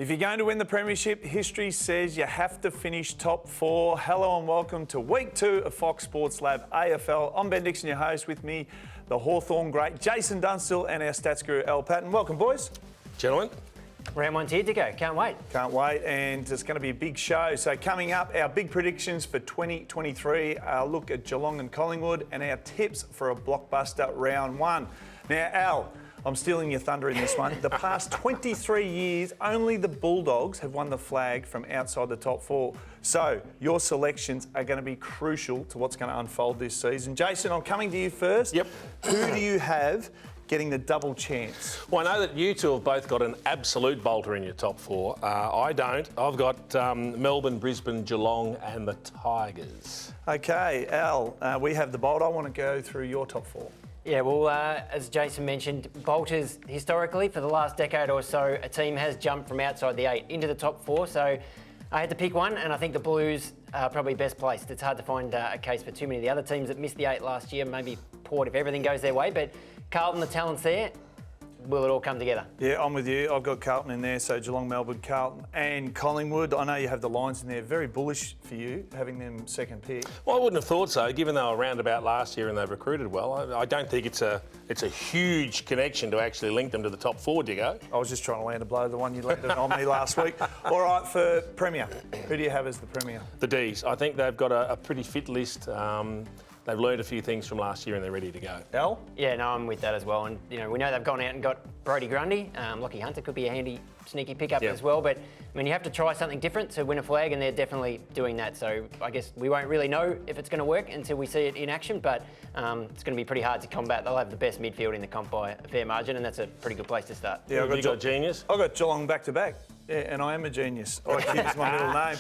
If you're going to win the premiership, history says you have to finish top four. Hello and welcome to week 2 of Fox Sports Lab AFL. I'm Ben Dixon, your host. With me, the Hawthorn great Jason Dunstall and our stats guru Al Paton. Welcome, boys. Gentlemen. Round one's here to go. Can't wait. Can't wait, and it's going to be a big show. So coming up, our big predictions for 2023, our look at Geelong and Collingwood, and our tips for a blockbuster round one. Now, Al, I'm stealing your thunder in this one. The past 23 years, only the Bulldogs have won the flag from outside the top four. So your selections are going to be crucial to what's going to unfold this season. Jason, I'm coming to you first. Yep. Who do you have getting the double chance? Well, I know that you two have both got an absolute bolter in your top four. I don't. I've got Melbourne, Brisbane, Geelong and the Tigers. Okay, Al, we have the bolt. I want to go through your top four. Yeah, well, as Jason mentioned, bolters historically for the last decade or so, a team has jumped from outside the 8 into the top 4. So I had to pick one, and I think the Blues are probably best placed. It's hard to find a case for too many of the other teams that missed the 8 last year. Maybe Port if everything goes their way, but Carlton, the talent's there. Will it all come together? Yeah, I'm with you. I've got Carlton in there, so Geelong, Melbourne, Carlton and Collingwood. I know you have the Lions in there. Very bullish for you, having them second pick. Well, I wouldn't have thought so, given they were roundabout last year and they've recruited well. I don't think it's a huge connection to actually link them to the top 4, Diggo. I was just trying to land a blow, the one you landed on me last week. All right, for Premier, who do you have as the Premier? The D's. I think they've got a pretty fit list. They've learned a few things from last year and they're ready to go. Al? Yeah, no, I'm with that as well. And, you know, we know they've gone out and got Brodie Grundy. Lockie Hunter could be a handy, sneaky pickup as well. But, I mean, you have to try something different to win a flag, and they're definitely doing that. So I guess we won't really know if it's going to work until we see it in action. But it's going to be pretty hard to combat. They'll have the best midfield in the comp by a fair margin, and that's a pretty good place to start. Yeah, I've got genius. I've got Geelong back-to-back. Yeah, and I am a genius. IQ's my middle name.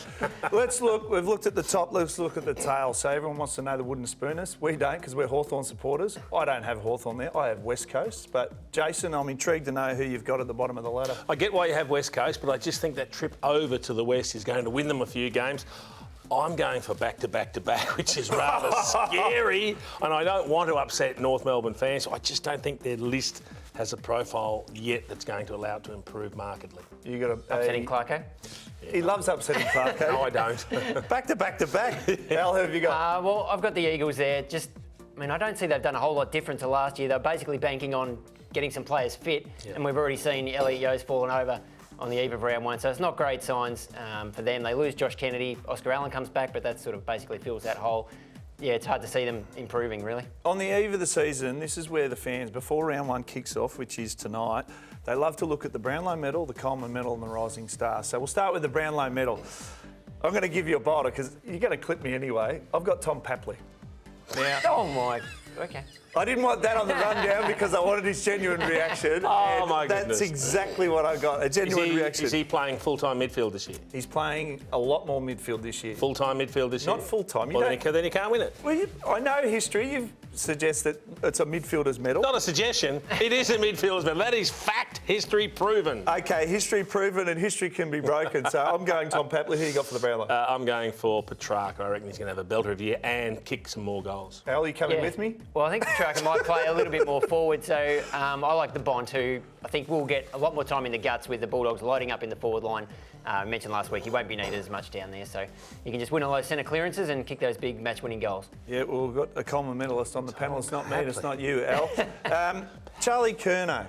Let's look. We've looked at the top. Let's look at the tail. So everyone wants to know the wooden spooners. We don't, because we're Hawthorn supporters. I don't have Hawthorn there. I have West Coast. But Jason, I'm intrigued to know who you've got at the bottom of the ladder. I get why you have West Coast, but I just think that trip over to the West is going to win them a few games. I'm going for back-to-back-to-back, which is rather scary. And I don't want to upset North Melbourne fans. I just don't think their list has a profile yet that's going to allow it to improve markedly. You got upsetting Clarko? He loves upsetting Clarko. No, I don't. Back-to-back-to-back. Al, who have you got? Well, I've got the Eagles there. I don't see they've done a whole lot different to last year. They're basically banking on getting some players fit, and we've already seen Elliot Yeo's fallen over on the eve of round one, so it's not great signs for them. They lose Josh Kennedy, Oscar Allen comes back, but that sort of basically fills that hole. Yeah, it's hard to see them improving, really. On the eve of the season, this is where the fans, before round one kicks off, which is tonight, they love to look at the Brownlow medal, the Coleman medal and the Rising Star. So we'll start with the Brownlow medal. I'm going to give you a bolter because you're going to clip me anyway. I've got Tom Papley. Now, oh my, okay. I didn't want that on the rundown because I wanted his genuine reaction. Oh, my goodness. That's exactly what I got, a genuine reaction. Is he playing full-time midfield this year? He's playing a lot more midfield this year. Full-time midfield this year? Not full-time. Well, then you can't win it. Well, I know history. You suggest that it's a midfielder's medal. Not a suggestion. It is a midfielder's medal. That is fact, history proven. Okay, history proven and history can be broken. So I'm going Tom Papley. Who you got for the Brownlow? I'm going for Petrarca. I reckon he's going to have a belter of the year and kick some more goals. Al, are you coming with me? Well, I think Petrarca might play a little bit more forward. So I like the Bond, who I think will get a lot more time in the guts with the Bulldogs loading up in the forward line. I mentioned last week he won't be needed as much down there, so you can just win all those centre clearances and kick those big match-winning goals. Yeah, well, we've got a Coleman medalist on the panel. It's not me, it's not you, Al. Charlie Curnow.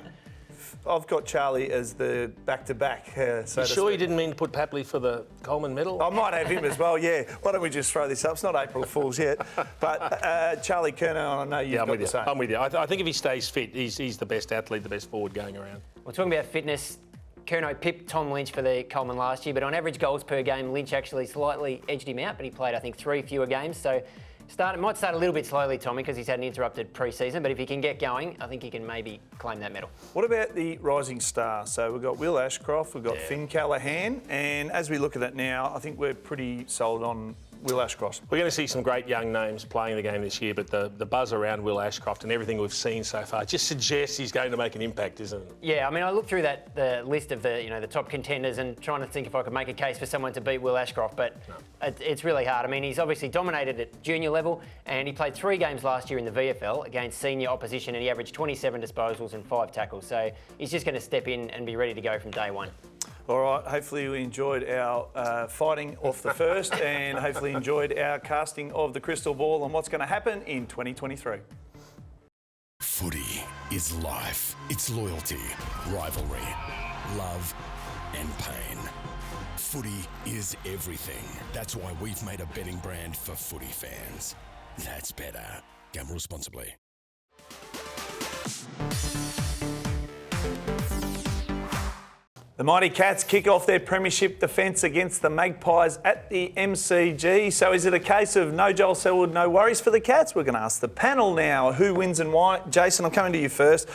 I've got Charlie as the back-to-back. You sure you didn't mean to put Papley for the Coleman medal? I might have him as well, yeah. Why don't we just throw this up? It's not April Fool's yet. But Charlie Curnow, I know you've got the same. I'm with you. I think if he stays fit, he's the best athlete, the best forward going around. We're talking about fitness. Curnow pipped Tom Lynch for the Coleman last year, but on average goals per game, Lynch actually slightly edged him out, but he played, I think, 3 fewer games. So might start a little bit slowly, Tommy, because he's had an interrupted pre-season, but if he can get going, I think he can maybe claim that medal. What about the Rising Star? So we've got Will Ashcroft, we've got Finn Callaghan, and as we look at it now, I think we're pretty sold on Will Ashcroft. We're going to see some great young names playing the game this year, but the buzz around Will Ashcroft and everything we've seen so far just suggests he's going to make an impact, isn't it? Yeah, I mean, I looked through the list of the top contenders and trying to think if I could make a case for someone to beat Will Ashcroft, but it's really hard. I mean, he's obviously dominated at junior level, and he played 3 games last year in the VFL against senior opposition, and he averaged 27 disposals and 5 tackles. So he's just going to step in and be ready to go from day one. All right, hopefully you enjoyed our fighting off the first and hopefully enjoyed our casting of the crystal ball on what's going to happen in 2023. Footy is life. It's loyalty, rivalry, love and pain. Footy is everything. That's why we've made a betting brand for footy fans. That's better. Gamble responsibly. The Mighty Cats kick off their premiership defence against the Magpies at the MCG. So is it a case of no Joel Selwood, no worries for the Cats? We're going to ask the panel now who wins and why. Jason, I'm coming to you first.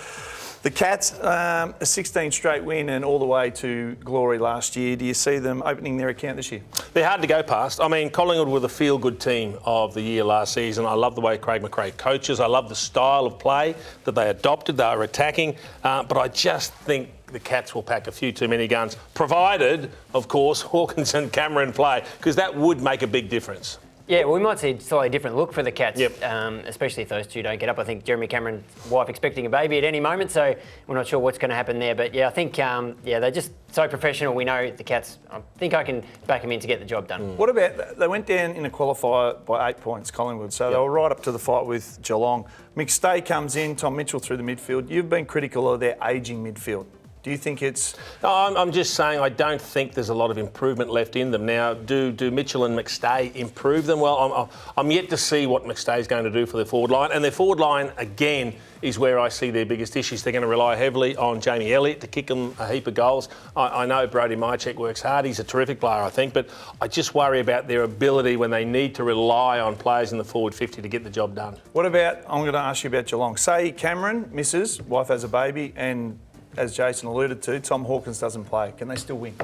The Cats, a 16 straight win and all the way to glory last year. Do you see them opening their account this year? They're hard to go past. I mean, Collingwood were the feel-good team of the year last season. I love the way Craig McRae coaches. I love the style of play that they adopted. They are attacking. But I just think the Cats will pack a few too many guns, provided, of course, Hawkins and Cameron play, because that would make a big difference. Yeah, well, we might see a slightly different look for the Cats, Yep. Especially if those two don't get up. I think Jeremy Cameron's wife expecting a baby at any moment, so we're not sure what's going to happen there. But yeah, I think they're just so professional. We know the Cats. I think I can back them in to get the job done. What about, they went down in a qualifier by 8 points, Collingwood, so they were right up to the fight with Geelong. McStay comes in, Tom Mitchell through the midfield. You've been critical of their ageing midfield. Do you think it's... No, I'm just saying I don't think there's a lot of improvement left in them. Now, do Mitchell and McStay improve them? Well, I'm yet to see what McStay's going to do for their forward line. And their forward line, again, is where I see their biggest issues. They're going to rely heavily on Jamie Elliott to kick them a heap of goals. I know Brody Mychek works hard. He's a terrific player, I think. But I just worry about their ability when they need to rely on players in the forward 50 to get the job done. What about, I'm going to ask you about Geelong. Say Cameron misses, wife has a baby, and as Jason alluded to, Tom Hawkins doesn't play. Can they still win?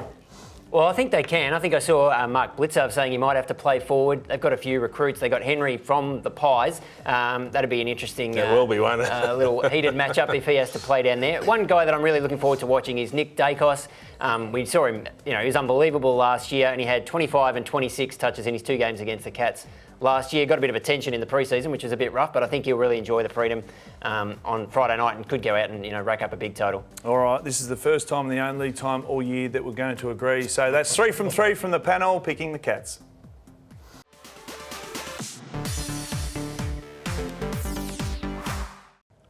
Well, I think they can. I think I saw Mark Blicavs saying he might have to play forward. They've got a few recruits. They got Henry from the Pies. That'd be an interesting, There will be one. little heated matchup if he has to play down there. One guy that I'm really looking forward to watching is Nick Dacos. We saw him, he was unbelievable last year, and he had 25 and 26 touches in his 2 games against the Cats last year. Got a bit of attention in the pre-season, which was a bit rough, but I think he'll really enjoy the freedom on Friday night and could go out and rack up a big total. All right, this is the first time, the only time all year that we're going to agree. So that's 3 from 3 from the panel, picking the Cats.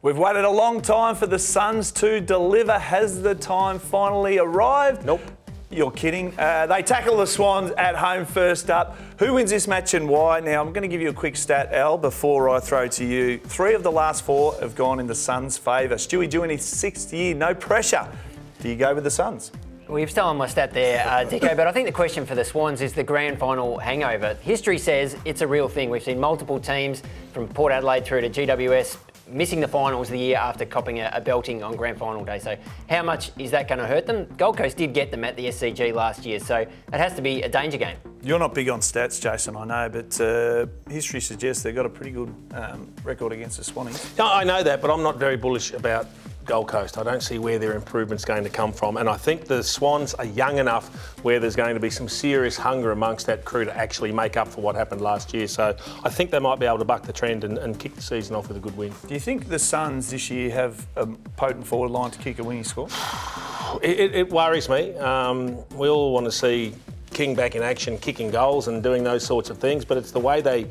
We've waited a long time for the Suns to deliver. Has the time finally arrived? Nope. You're kidding. They tackle the Swans at home first up. Who wins this match and why? Now, I'm going to give you a quick stat, Al, before I throw to you. 3 of the last 4 have gone in the Suns' favour. Stewie doing his 6th year, no pressure. Do you go with the Suns? Well, you've stolen my stat there, Dicko, but I think the question for the Swans is the grand final hangover. History says it's a real thing. We've seen multiple teams from Port Adelaide through to GWS missing the finals the year after copping a belting on grand final day. So how much is that going to hurt them? Gold Coast did get them at the SCG last year, so it has to be a danger game. You're not big on stats, Jason, I know, but history suggests they've got a pretty good record against the Swannies. No, I know that, but I'm not very bullish about Gold Coast. I don't see where their improvement's going to come from, and I think the Swans are young enough where there's going to be some serious hunger amongst that crew to actually make up for what happened last year. So I think they might be able to buck the trend and kick the season off with a good win. Do you think the Suns this year have a potent forward line to kick a winning score? It worries me. We all want to see King back in action, kicking goals and doing those sorts of things, but it's the way they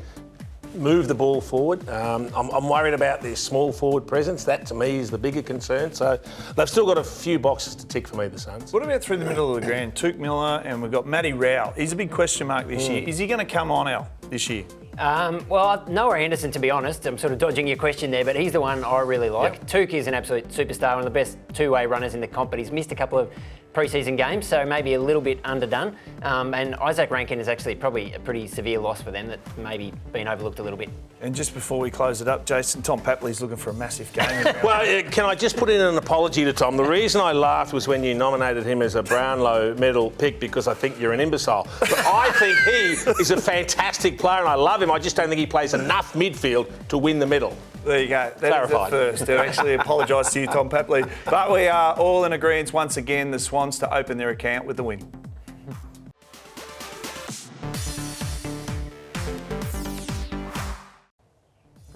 move the ball forward. I'm worried about their small forward presence. That, to me, is the bigger concern. So they've still got a few boxes to tick for me, the Suns. What about through the middle of the ground? Tuke Miller, and we've got Matty Rowell. He's a big question mark this year. Is he going to come on, Al, this year? Well, Noah Anderson, to be honest, I'm sort of dodging your question there, but he's the one I really like. Yep. Tuke is an absolute superstar, one of the best two-way runners in the comp, but he's missed a couple of pre-season games, so maybe a little bit underdone. And Isaac Rankin is actually probably a pretty severe loss for them that maybe been overlooked a little bit. And just before we close it up, Jason, Tom Papley's looking for a massive game. Well, can I just put in an apology to Tom? The reason I laughed was when you nominated him as a Brownlow medal pick because I think you're an imbecile. But I think he is a fantastic player and I love him. I just don't think he plays enough midfield to win the medal. There you go. That is the first to actually apologise to you, Tom Papley. But we are all in agreement once again, the Swans to open their account with the win.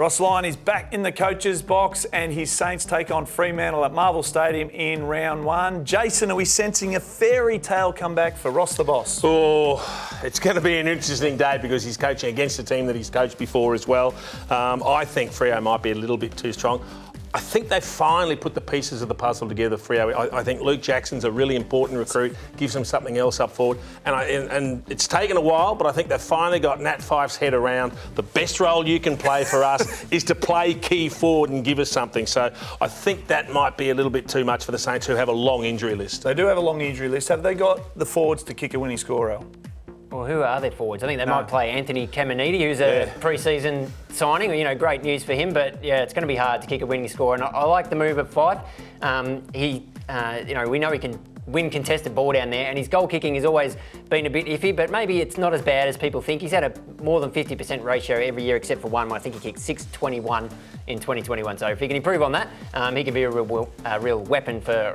Ross Lyon is back in the coach's box and his Saints take on Fremantle at Marvel Stadium in round 1. Jason, are we sensing a fairy tale comeback for Ross the Boss? Oh, it's going to be an interesting day because he's coaching against a team that he's coached before as well. I think Freo might be a little bit too strong. I think they finally put the pieces of the puzzle together, Freo. I think Luke Jackson's a really important recruit, gives them something else up forward. And it's taken a while, but I think they've finally got Nat Fyfe's head around the best role you can play for us is to play key forward and give us something. So I think that might be a little bit too much for the Saints, who have a long injury list. They do have a long injury list. Have they got the forwards to kick a winning score, Al? Well, who are their forwards? I think they might play Anthony Caminiti, who's a pre-season signing. Great news for him, but it's going to be hard to kick a winning score. And I like the move of Fyfe. We know he can win contested ball down there, and his goal kicking has always been a bit iffy, but maybe it's not as bad as people think. He's had a more than 50% ratio every year except for one. I think he kicked 621 in 2021. So if he can improve on that, he can be a real weapon for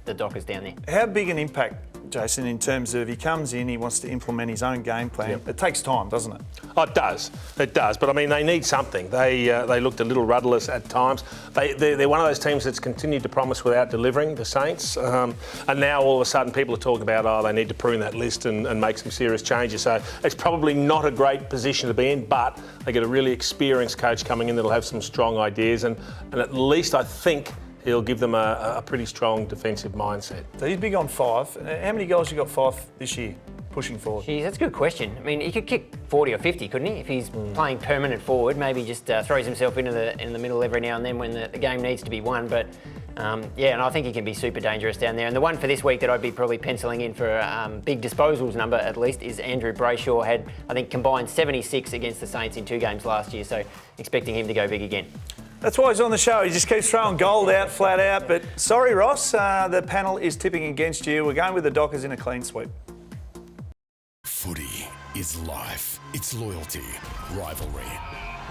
the Dockers down there. How big an impact, Jason, in terms of he comes in, he wants to implement his own game plan. Yep. It takes time, doesn't it? Oh, it does. It does. But, I mean, they need something. They looked a little rudderless at times. They're one of those teams that's continued to promise without delivering, the Saints. And now all of a sudden people are talking about, they need to prune that list and make some serious changes. So it's probably not a great position to be in, but they get a really experienced coach coming in that'll have some strong ideas. And at least I think he'll give them a pretty strong defensive mindset. So he's big on Fyfe. How many goals you got Fyfe this year, pushing forward? Geez, that's a good question. I mean, he could kick 40 or 50, couldn't he? If he's playing permanent forward, maybe just throws himself in the middle every now and then when the game needs to be won. But and I think he can be super dangerous down there. And the one for this week that I'd be probably penciling in for a big disposals number at least is Andrew Brayshaw. Had, I think, combined 76 against the Saints in 2 games last year. So expecting him to go big again. That's why he's on the show. He just keeps throwing gold out, flat out. But sorry, Ross, the panel is tipping against you. We're going with the Dockers in a clean sweep. Footy is life. It's loyalty, rivalry,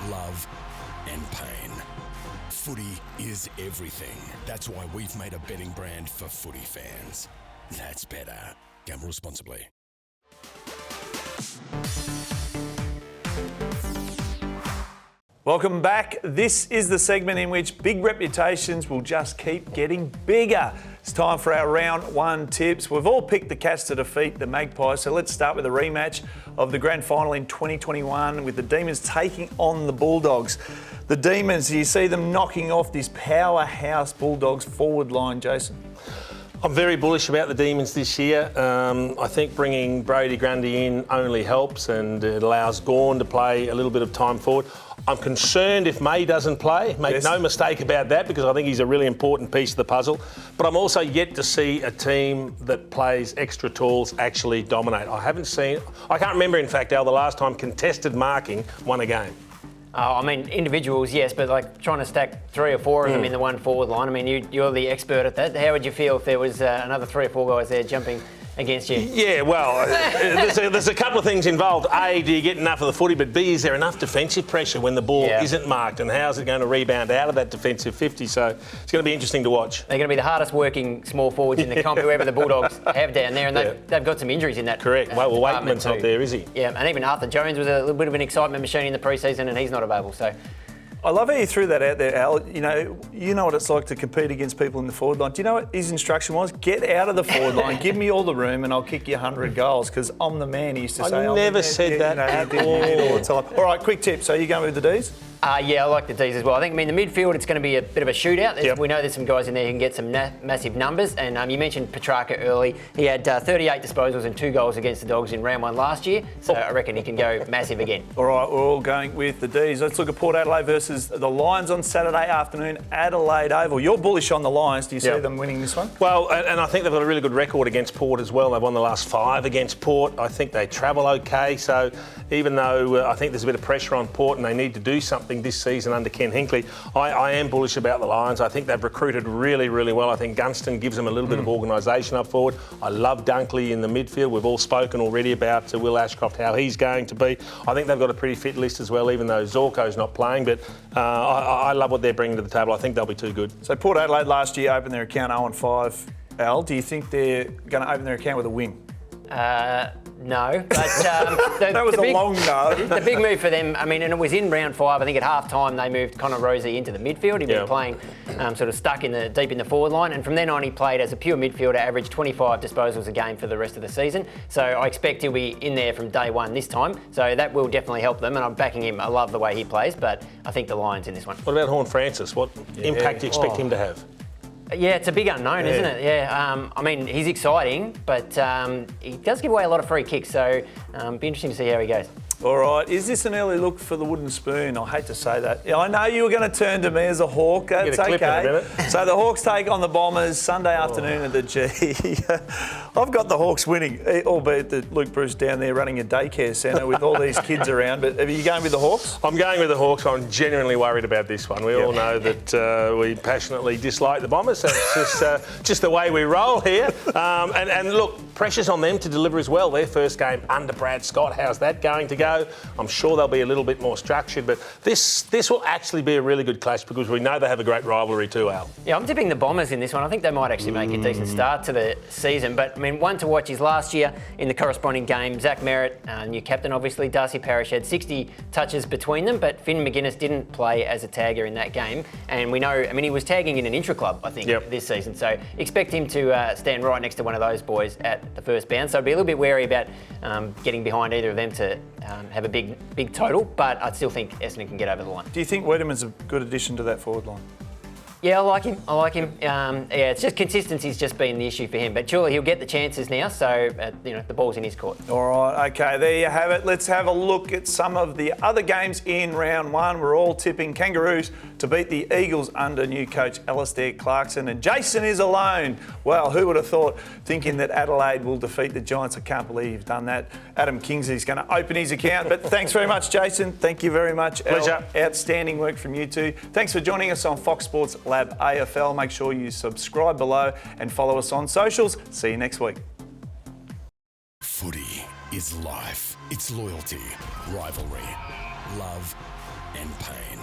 love and pain. Footy is everything. That's why we've made a betting brand for footy fans. That's better. Gamble responsibly. Welcome back. This is the segment in which big reputations will just keep getting bigger. It's time for our round 1 tips. We've all picked the Cats to defeat the Magpies, so let's start with a rematch of the grand final in 2021 with the Demons taking on the Bulldogs. The Demons, you see them knocking off this powerhouse Bulldogs forward line, Jason? I'm very bullish about the Demons this year. I think bringing Brodie Grundy in only helps, and it allows Gawn to play a little bit of time forward. I'm concerned if May doesn't play. Make no mistake about that, because I think he's a really important piece of the puzzle. But I'm also yet to see a team that plays extra talls actually dominate. I can't remember, in fact, Al, the last time contested marking won a game. I mean, individuals, yes, but like trying to stack 3 or 4 of them in the one forward line. I mean, you're the expert at that. How would you feel if there was another 3 or 4 guys there jumping against you? Yeah, well, there's a couple of things involved. A, do you get enough of the footy? But B, is there enough defensive pressure when the ball isn't marked? And how's it going to rebound out of that defensive 50? So it's going to be interesting to watch. They're going to be the hardest working small forwards in the comp, whoever the Bulldogs have down there. And they've got some injuries in that. Correct. Well, Wakeman's not there, is he? Yeah, and even Arthur Jones was a little bit of an excitement machine in the pre-season, and he's not available. So I love how you threw that out there, Al. You know what it's like to compete against people in the forward line. Do you know what his instruction was? Get out of the forward line, give me all the room, and I'll kick you 100 goals, because I'm the man, he used to say. I never said that at all. All the time. All right, quick tip. So you going with the Ds? Yeah, I like the Ds as well. I think, the midfield, it's going to be a bit of a shootout. We know there's some guys in there who can get some massive numbers. And you mentioned Petrarca early. He had 38 disposals and 2 goals against the Dogs in round 1 last year. So I reckon he can go massive again. All right, we're all going with the Ds. Let's look at Port Adelaide versus the Lions on Saturday afternoon, Adelaide Oval. You're bullish on the Lions. Do you see them winning this one? Well, and I think they've got a really good record against Port as well. They've won the last 5 against Port. I think they travel okay. So even though I think there's a bit of pressure on Port and they need to do something this season under Ken Hinkley, I am bullish about the Lions. I think they've recruited really, really well. I think Gunston gives them a little bit of organisation up forward. I love Dunkley in the midfield. We've all spoken already about Will Ashcroft, how he's going to be. I think they've got a pretty fit list as well, even though Zorko's not playing. But I love what they're bringing to the table. I think they'll be too good. So Port Adelaide last year opened their account 0-5. Al, do you think they're going to open their account with a win? No, but That was a long no. The big move for them, I mean, and it was in round 5. I think at half time they moved Connor Rosie into the midfield. He'd been playing sort of stuck deep in the forward line, and from then on he played as a pure midfielder, averaged 25 disposals a game for the rest of the season. So I expect he'll be in there from day one this time. So that will definitely help them, and I'm backing him. I love the way he plays, but I think the Lions in this one. What about Horn Francis? What impact do you expect him to have? Yeah, it's a big unknown, isn't it? Yeah, I mean, he's exciting, but he does give away a lot of free kicks, so be interesting to see how he goes. All right, is this an early look for the wooden spoon? I hate to say that. Yeah, I know you were going to turn to me as a Hawk. That's okay. So the Hawks take on the Bombers Sunday afternoon at the G. I've got the Hawks winning, albeit that Luke Bruce down there running a daycare centre with all these kids around. But are you going with the Hawks? I'm going with the Hawks. I'm genuinely worried about this one. We all know that we passionately dislike the Bombers. That's just the way we roll here. And look, pressure's on them to deliver as well. Their first game under Brad Scott. How's that going to go? I'm sure they'll be a little bit more structured, but this will actually be a really good clash because we know they have a great rivalry too, Al. Yeah, I'm tipping the Bombers in this one. I think they might actually make a decent start to the season. But, I mean, one to watch is last year in the corresponding game, Zach Merritt, new captain obviously, Darcy Parish had 60 touches between them, but Finn McGuinness didn't play as a tagger in that game. And we know, I mean, he was tagging in an intra-club, I think, this season. So expect him to stand right next to one of those boys at the first bounce. So I'd be a little bit wary about getting behind either of them to have a big total, but I still think Essendon can get over the line. Do you think Wiedemann's a good addition to that forward line? Yeah, I like him. Yeah, it's just consistency's just been the issue for him. But surely he'll get the chances now, so the ball's in his court. All right, okay, there you have it. Let's have a look at some of the other games in round 1. We're all tipping Kangaroos to beat the Eagles under new coach Alistair Clarkson, and Jason is alone. Well, who would have thought, thinking that Adelaide will defeat the Giants? I can't believe you've done that. Adam Kingsley's going to open his account, but thanks very much, Jason. Thank you very much. Pleasure. Outstanding work from you two. Thanks for joining us on Fox Sports Lab AFL. Make sure you subscribe below and follow us on socials. See you next week. Footy is life. It's loyalty, rivalry, love and pain.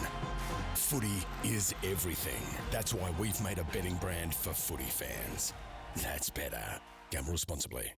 Footy is everything. That's why we've made a betting brand for footy fans. That's better. Gamble responsibly.